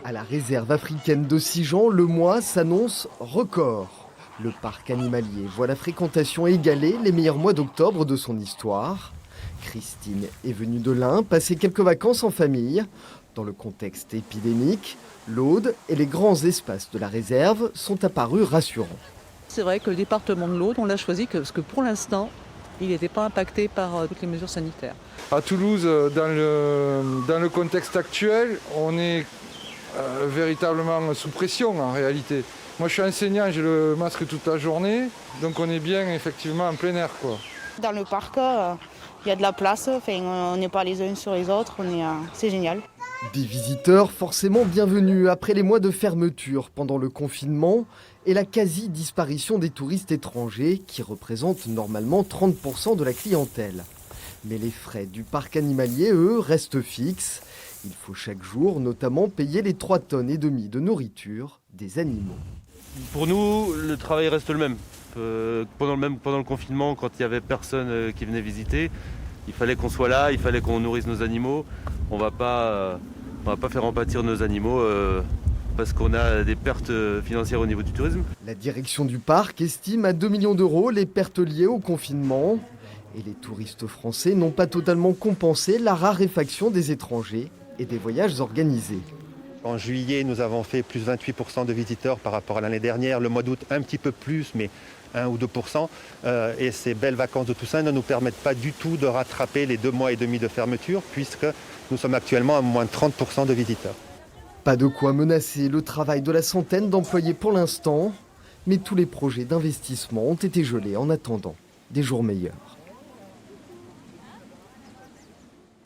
À la réserve africaine de Sijan, le mois s'annonce record. Le parc animalier voit la fréquentation égaler les meilleurs mois d'octobre de son histoire. Christine est venue de l'Ain passer quelques vacances en famille. Dans le contexte épidémique, l'Aude et les grands espaces de la réserve sont apparus rassurants. C'est vrai que le département de l'Aude, on l'a choisi parce que pour l'instant, il n'était pas impacté par toutes les mesures sanitaires. À Toulouse, dans le contexte actuel, on est véritablement sous pression en réalité. Moi je suis enseignant, j'ai le masque toute la journée, donc on est bien effectivement en plein air, quoi. Dans le parc, il y a de la place, on n'est pas les uns sur les autres, c'est génial. Des visiteurs forcément bienvenus après les mois de fermeture pendant le confinement et la quasi-disparition des touristes étrangers qui représentent normalement 30% de la clientèle. Mais les frais du parc animalier, eux, restent fixes. Il faut chaque jour notamment payer les 3,5 tonnes de nourriture des animaux. Pour nous, le travail reste le même. Pendant le confinement, quand il n'y avait personne qui venait visiter, il fallait qu'on soit là, il fallait qu'on nourrisse nos animaux. On va pas faire en pâtir nos animaux parce qu'on a des pertes financières au niveau du tourisme. La direction du parc estime à 2 millions d'euros les pertes liées au confinement. Et les touristes français n'ont pas totalement compensé la raréfaction des étrangers et des voyages organisés. En juillet, nous avons fait plus 28% de visiteurs par rapport à l'année dernière. Le mois d'août, un petit peu plus, mais 1 ou 2%. Et ces belles vacances de Toussaint ne nous permettent pas du tout de rattraper les 2 mois et demi de fermeture, puisque nous sommes actuellement à moins de 30% de visiteurs. Pas de quoi menacer le travail de la centaine d'employés pour l'instant, mais tous les projets d'investissement ont été gelés en attendant des jours meilleurs.